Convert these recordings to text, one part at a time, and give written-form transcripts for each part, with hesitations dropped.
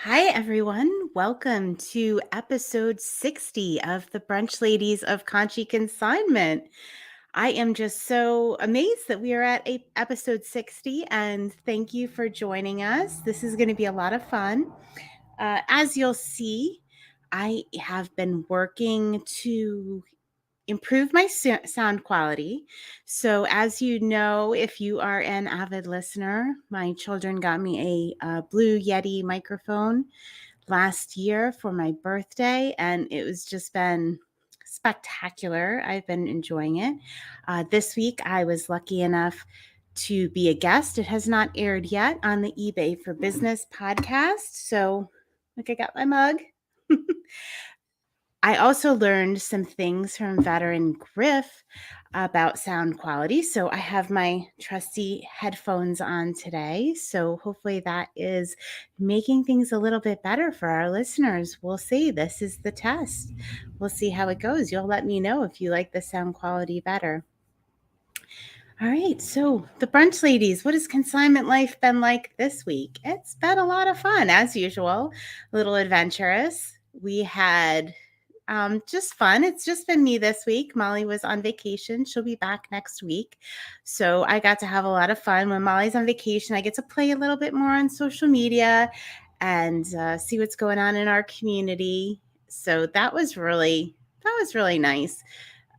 Hi, everyone. Welcome to episode 60 of the Brunch Ladies of Conshy Consignment. I am just so amazed that we are at episode 60, and thank you for joining us. This is going to be a lot of fun. As you'll see, I have been working to improve my sound quality. So, as you know, if you are an avid listener, my children got me a Blue Yeti microphone last year for my birthday, and it was just been spectacular. I've been enjoying it. This week, I was lucky enough to be a guest. It has not aired yet on the eBay for Business podcast. So, look, I got my mug. I also learned some things from veteran Griff about sound quality. So I have my trusty headphones on today. So hopefully that is making things a little bit better for our listeners. We'll see. This is the test. We'll see how it goes. You'll let me know if you like the sound quality better. All right. So the brunch ladies, what has consignment life been like this week? It's been a lot of fun, as usual, a little adventurous. We had just fun. It's just been me this week. Molly was on vacation. She'll be back next week. So I got to have a lot of fun. When Molly's on vacation, I get to play a little bit more on social media and see what's going on in our community. So that was really nice.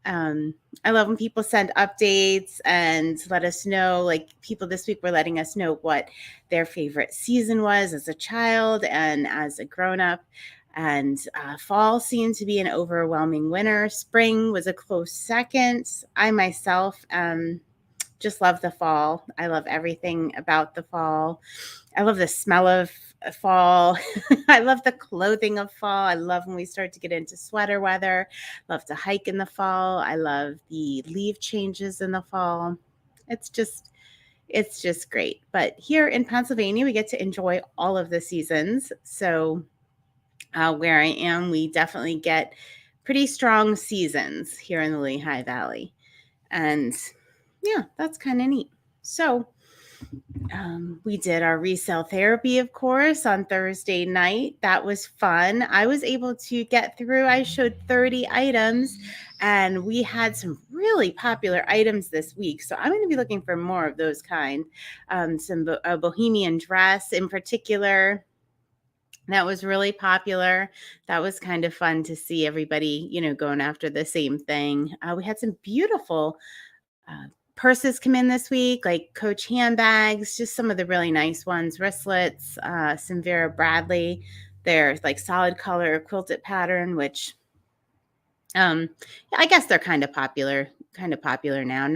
I love when people send updates and let us know, like people this week were letting us know what their favorite season was as a child and as a grown-up. And fall seemed to be an overwhelming winner. Spring was a close second. I myself just love the fall. I love everything about the fall. I love the smell of fall. I love the clothing of fall. I love when we start to get into sweater weather. Love to hike in the fall. I love the leaf changes in the fall. It's just it's just great. But here in Pennsylvania, we get to enjoy all of the seasons. So where I am, we definitely get pretty strong seasons here in the Lehigh Valley. And yeah, that's kind of neat. So we did our resale therapy, of course, on Thursday night. That was fun. I was able to get through. I showed 30 items, and we had some really popular items this week. So I'm going to be looking for more of those kind. A bohemian dress in particular. That was really popular. That was kind of fun to see everybody, going after the same thing. We had some beautiful uh, purses come in this week, like Coach handbags, just some of the really nice ones, wristlets, some Vera Bradley. They're like solid color quilted pattern, which yeah, I guess they're kind of popular now.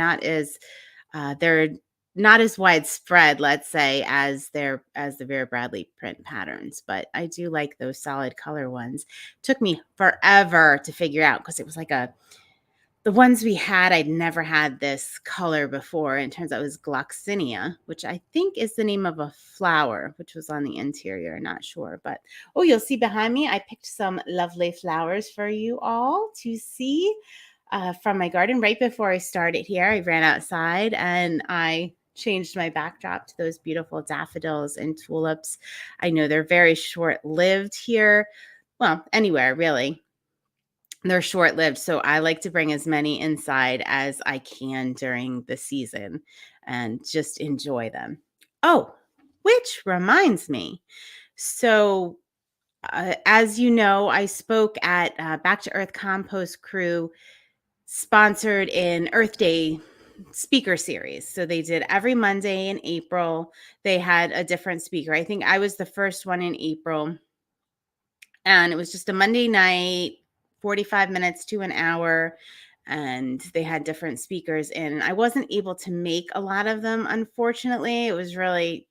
They're not as widespread, let's say, as the Vera Bradley print patterns, but I do like those solid color ones. Took me forever to figure out because it was like the ones we had, I'd never had this color before. And it turns out it was Gloxinia, which I think is the name of a flower, which was on the interior. Not sure. But, oh, you'll see behind me, I picked some lovely flowers for you all to see from my garden. Right before I started here, I ran outside and I changed my backdrop to those beautiful daffodils and tulips. I know they're very short-lived here. Well, anywhere, really. They're short-lived, so I like to bring as many inside as I can during the season and just enjoy them. Oh, which reminds me. So, as you know, I spoke at Back to Earth Compost Crew, sponsored in Earth Day speaker series. So they did every Monday in April. They had a different speaker. I think I was the first one in April. And it was just a Monday night, 45 minutes to an hour, and they had different speakers in. I wasn't able to make a lot of them, unfortunately. It was really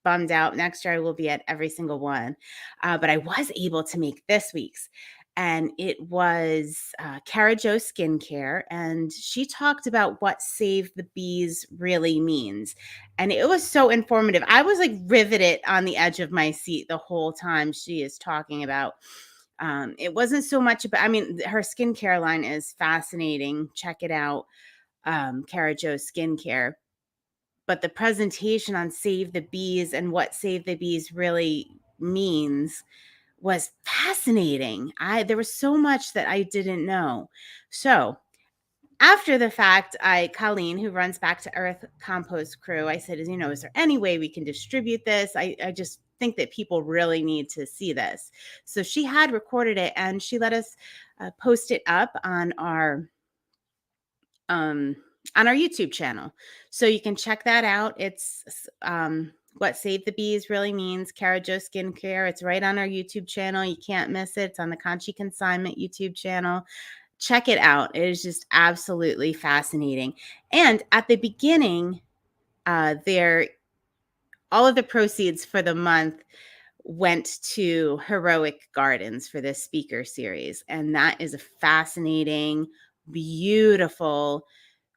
bummed out. Next year, I will be at every single one. But I was able to make this week's. And it was Cara Jo Skincare. And she talked about what Save the Bees really means. And it was so informative. I was like riveted on the edge of my seat the whole time she is talking about. It wasn't so much about, I mean, her skincare line is fascinating. Check it out. Cara Jo Skincare. But the presentation on Save the Bees and what Save the Bees really means was fascinating. There was so much that I didn't know. So after the fact, Colleen, who runs Back to Earth Compost Crew, I said, is there any way we can distribute this? I just think that people really need to see this. So she had recorded it and she let us post it up um, on our YouTube channel. So you can check that out. It's what Save the Bees really means, Cara Jo Skincare. It's right on our YouTube channel. You can't miss it. It's on the Conshy Consignment YouTube channel. Check it out. It is just absolutely fascinating. And at the beginning, there all of the proceeds for the month went to Heroic Gardens for this speaker series. And that is a fascinating, beautiful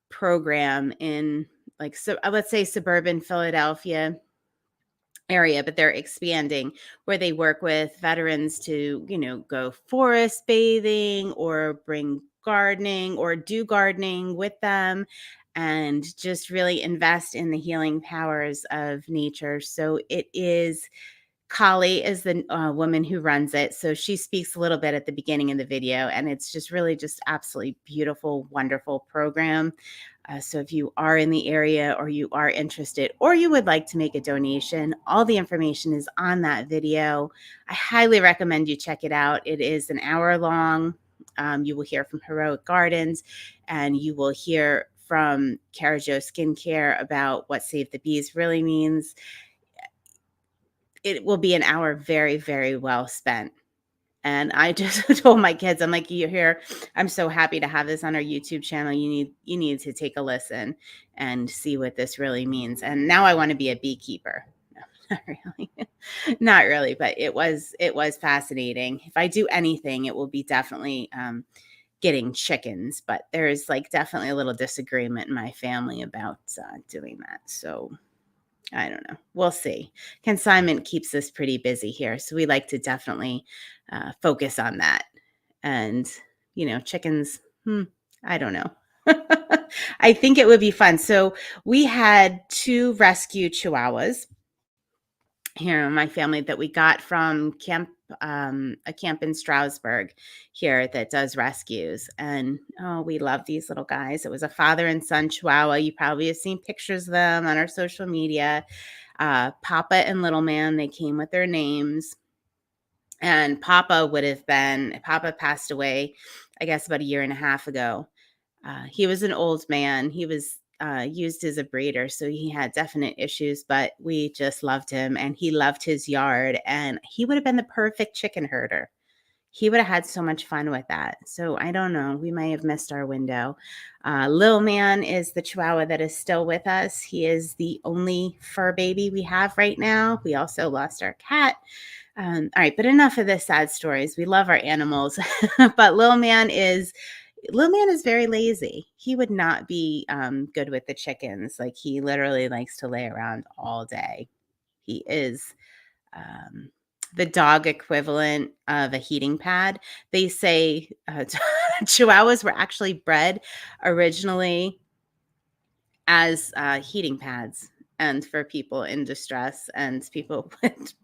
program in let's say suburban Philadelphia area, but they're expanding, where they work with veterans to, go forest bathing or bring gardening or do gardening with them and just really invest in the healing powers of nature. So it is Kali is the woman who runs it. So she speaks a little bit at the beginning of the video, and it's just really just absolutely beautiful, wonderful program. So if you are in the area or you are interested or you would like to make a donation, all the information is on that video. I highly recommend you check it out. It is an hour long. You will hear from Heroic Gardens and you will hear from Cara Jo Skincare about what Save the Bees really means. It will be an hour very, very well spent. And I just told my kids, I'm like, you're here. I'm so happy to have this on our YouTube channel. You need to take a listen and see what this really means. And now I want to be a beekeeper. No, not really. Not really, but it was fascinating. If I do anything, it will be definitely getting chickens, but there's definitely a little disagreement in my family about doing that. So I don't know. We'll see. Consignment keeps us pretty busy here. So we like to definitely focus on that. And, chickens, I don't know. I think it would be fun. So we had 2 rescue chihuahuas here in my family that we got from a camp in Stroudsburg here that does rescues. And we love these little guys. It was a father and son chihuahua. You probably have seen pictures of them on our social media. Papa and Little Man, they came with their names. And Papa passed away, I guess, about a year and a half ago. He was an old man. He was used as a breeder, so he had definite issues, but we just loved him and he loved his yard, and he would have been the perfect chicken herder. He would have had so much fun with that. So I don't know. We might have missed our window. Lil Man is the chihuahua that is still with us. He is the only fur baby we have right now. We also lost our cat. All right, but enough of the sad stories. We love our animals, but Lil Man is very lazy. He would not be good with the chickens. He literally likes to lay around all day. He is um, the dog equivalent of a heating pad. They say Chihuahuas were actually bred originally as heating pads and for people in distress, and people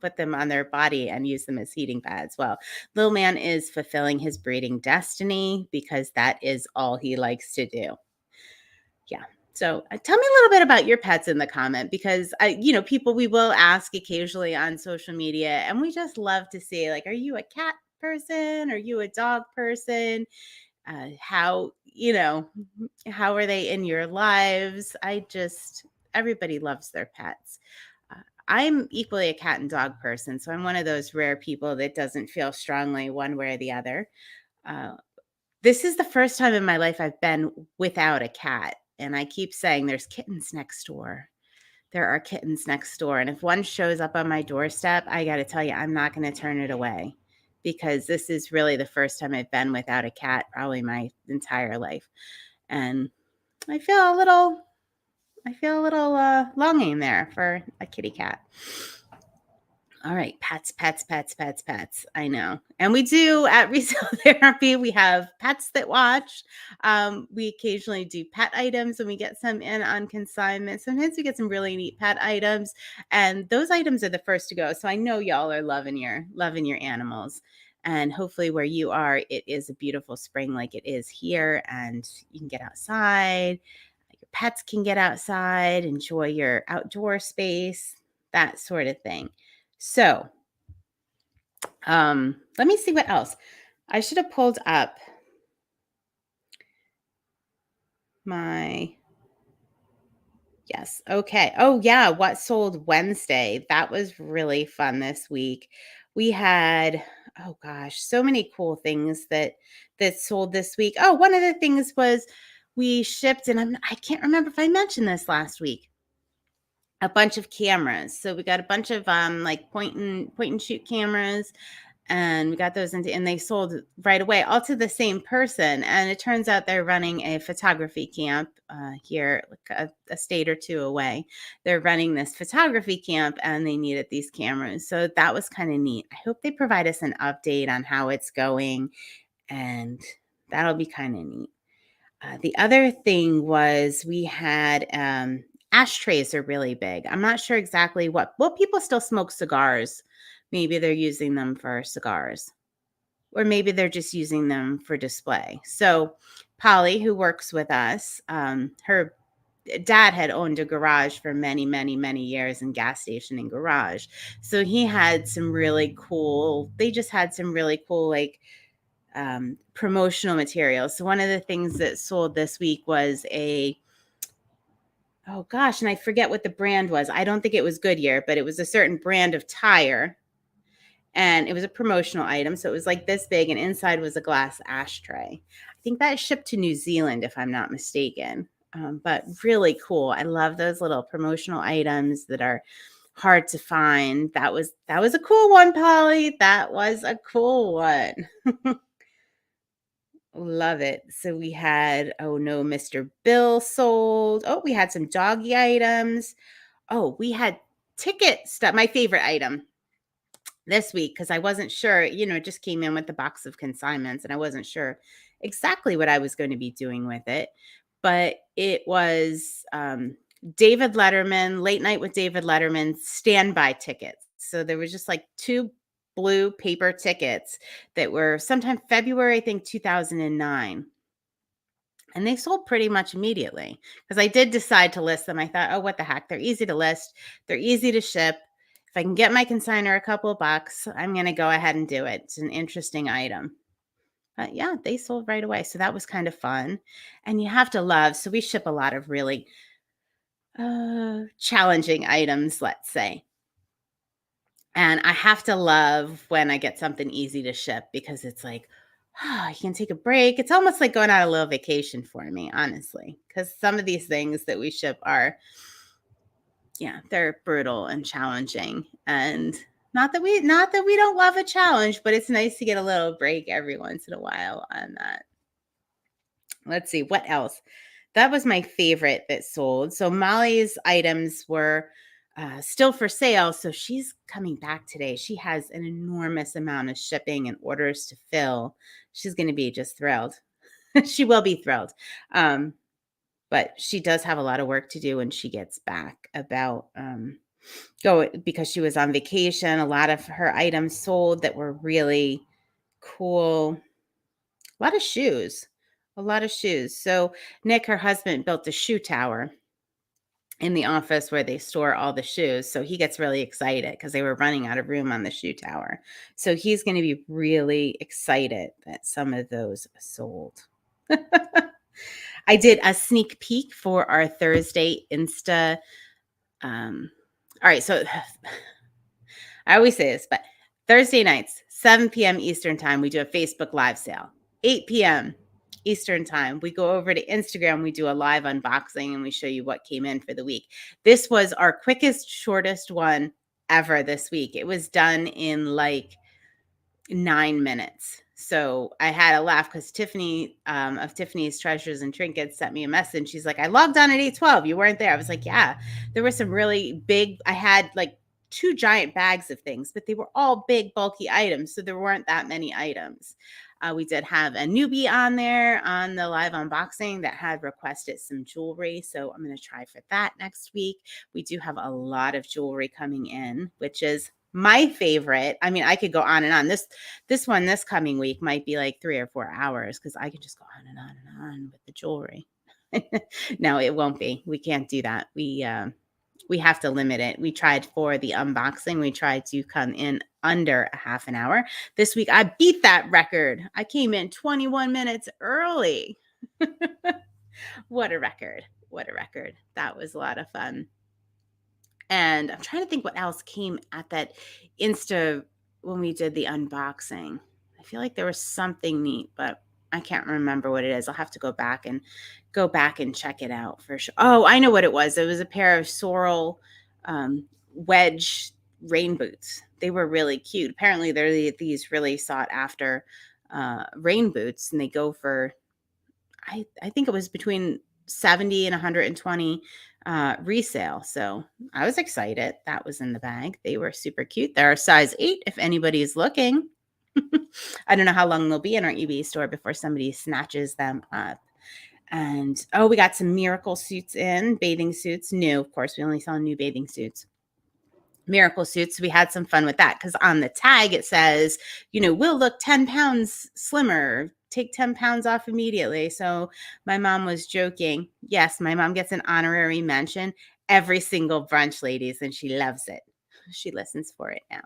put them on their body and use them as heating pads. Well, Little Man is fulfilling his breeding destiny because that is all he likes to do. Yeah. So tell me a little bit about your pets in the comment, because people, we will ask occasionally on social media, and we just love to see, are you a cat person? Are you a dog person? How are they in your lives? Everybody loves their pets. I'm equally a cat and dog person, so I'm one of those rare people that doesn't feel strongly one way or the other. Uh, this is the first time in my life I've been without a cat, and I keep saying there's kittens next door. There are kittens next door, and if one shows up on my doorstep, I got to tell you, I'm not going to turn it away, because this is really the first time I've been without a cat, probably my entire life. And I feel a little longing there for a kitty cat. All right, pets, pets, pets, pets, pets. I know. And we do at Resale Therapy, we have pets that watch. We occasionally do pet items when we get some in on consignment. Sometimes we get some really neat pet items, and those items are the first to go. So I know y'all are loving your animals. And hopefully where you are, it is a beautiful spring like it is here, and you can get outside. Your pets can get outside, enjoy your outdoor space, that sort of thing. So, let me see what else. I should have pulled up my yes. Okay. Oh yeah, what sold Wednesday. That was really fun this week. We had oh gosh, so many cool things that sold this week. Oh, one of the things was we shipped and I can't remember if I mentioned this last week. A bunch of cameras. So we got a bunch of like point and shoot cameras, and we got those into, and they sold right away all to the same person. And it turns out they're running a photography camp here like a state or two away. They're running this photography camp and they needed these cameras, so that was kind of neat. I hope they provide us an update on how it's going, and that'll be kind of neat. The other thing was we had ashtrays are really big. I'm not sure exactly what. Well, people still smoke cigars. Maybe they're using them for cigars, or maybe they're just using them for display. So, Polly, who works with us, her dad had owned a garage for many, many, many years, and gas station and garage. So he had some really cool. They just had some really cool like promotional materials. So one of the things that sold this week was oh gosh, and I forget what the brand was. I don't think it was Goodyear, but it was a certain brand of tire, and it was a promotional item. So it was like this big, and inside was a glass ashtray. I think that shipped to New Zealand, if I'm not mistaken. But really cool. I love those little promotional items that are hard to find. That was a cool one, Polly. That was a cool one. Love it. So we had, oh no, Mr. Bill sold. Oh, we had some doggy items. Oh, we had ticket stuff. My favorite item this week, because I wasn't sure, it just came in with the box of consignments and I wasn't sure exactly what I was going to be doing with it. But it was David Letterman, Late Night with David Letterman standby tickets. So there was just like two blue paper tickets that were sometime February, I think 2009. And they sold pretty much immediately because I did decide to list them. I thought, oh, what the heck? They're easy to list. They're easy to ship. If I can get my consignor a couple of bucks, I'm going to go ahead and do it. It's an interesting item. But yeah, they sold right away. So that was kind of fun. And you have to love, so we ship a lot of really challenging items, let's say. And I have to love when I get something easy to ship because it's like, you can take a break. It's almost like going on a little vacation for me, honestly, because some of these things that we ship are, yeah, they're brutal and challenging. And not that we don't love a challenge, but it's nice to get a little break every once in a while on that. Let's see what else. That was my favorite that sold. So Molly's items were still for sale. So she's coming back today. She has an enormous amount of shipping and orders to fill. She's going to be just thrilled. She will be thrilled. But she does have a lot of work to do when she gets back about go because she was on vacation. A lot of her items sold that were really cool. A lot of shoes. A lot of shoes. So Nick, her husband, built a shoe tower in the office where they store all the shoes. So he gets really excited because they were running out of room on the shoe tower. So he's going to be really excited that some of those sold. I did a sneak peek for our Thursday Insta. All right. So I always say this, but Thursday nights, 7 p.m. Eastern time, we do a Facebook live sale. 8 p.m. Eastern time, we go over to Instagram, we do a live unboxing, and we show you what came in for the week. This was our quickest, shortest one ever this week. It was done in like 9 minutes. So I had a laugh because Tiffany of Tiffany's Treasures and Trinkets sent me a message. She's like, I logged on at 8:12. You weren't there. I was like, yeah, there were some really big, I had like two giant bags of things, but they were all big, bulky items. So there weren't that many items. We did have a newbie on there on the live unboxing that had requested some jewelry. So I'm going to try for that next week. We do have a lot of jewelry coming in, which is my favorite. I mean, I could go on and on. This coming week might be like 3 or 4 hours because I could just go on and on and on with the jewelry. No, it won't be. We can't do that. We have to limit it. We tried for the unboxing. We tried to come in under a half an hour. This week, I beat that record. I came in 21 minutes early. What a record. What a record. That was a lot of fun. And I'm trying to think what else came at that Insta when we did the unboxing. I feel like there was something neat, but I can't remember what it is. I'll have to go back and check it out for sure. Oh, I know what it was. It was a pair of Sorrel wedge rain boots. They were really cute. Apparently, they're these really sought after rain boots, and they go for I think it was between 70 and 120 resale. So I was excited. That was in the bag. They were super cute. They're a size 8 if anybody's looking. I don't know how long they'll be in our eBay store before somebody snatches them up. And oh, we got some miracle suits in, bathing suits, new. Of course, we only sell new bathing suits. Miracle suits. We had some fun with that because on the tag it says, we'll look 10 pounds slimmer, take 10 pounds off immediately. So my mom was joking. Yes, my mom gets an honorary mention every single brunch, ladies, and she loves it. She listens for it now.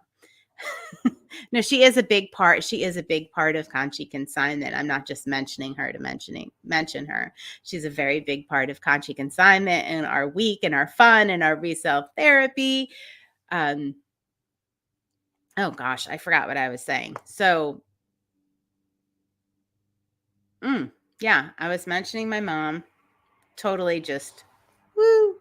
No, she is a big part. She is a big part of Conshy Consignment. I'm not just mentioning her to mention her. She's a very big part of Conshy Consignment and our week and our fun and our resale therapy. Oh gosh, I forgot what I was saying. So, yeah, I was mentioning my mom. Totally just woo.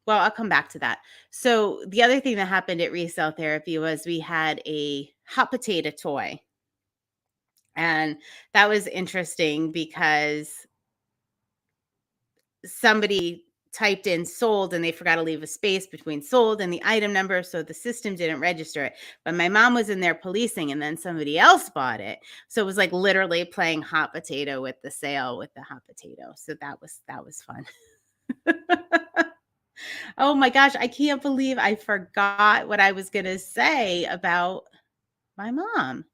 Well, I'll come back to that. So the other thing that happened at Resale Therapy was we had a hot potato toy. And that was interesting because somebody typed in sold and they forgot to leave a space between sold and the item number. So the system didn't register it. But my mom was in there policing and then somebody else bought it. So it was like literally playing hot potato with the sale with the hot potato. So that was fun. Oh my gosh, I can't believe I forgot what I was going to say about my mom.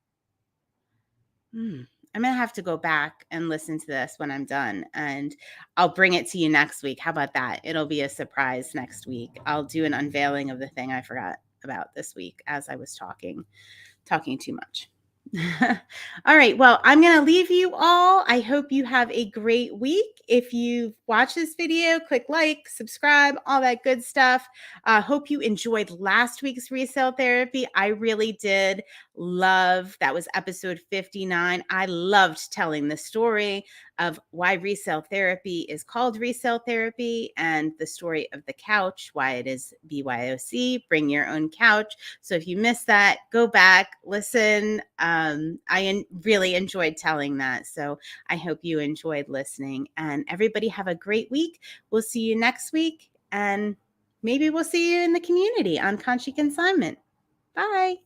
I'm going to have to go back and listen to this when I'm done, and I'll bring it to you next week. How about that? It'll be a surprise next week. I'll do an unveiling of the thing I forgot about this week as I was talking too much. All right. Well, I'm going to leave you all. I hope you have a great week. If you watch this video, click like, subscribe, all that good stuff. Hope you enjoyed last week's resale therapy. I really did love that. Was episode 59. I loved telling the story of why resale therapy is called resale therapy and the story of the couch, why it is BYOC, bring your own couch. So if you missed that, go back, listen. I really enjoyed telling that. So I hope you enjoyed listening, and everybody have a great week. We'll see you next week, and maybe we'll see you in the community on Conshy Consignment. Bye.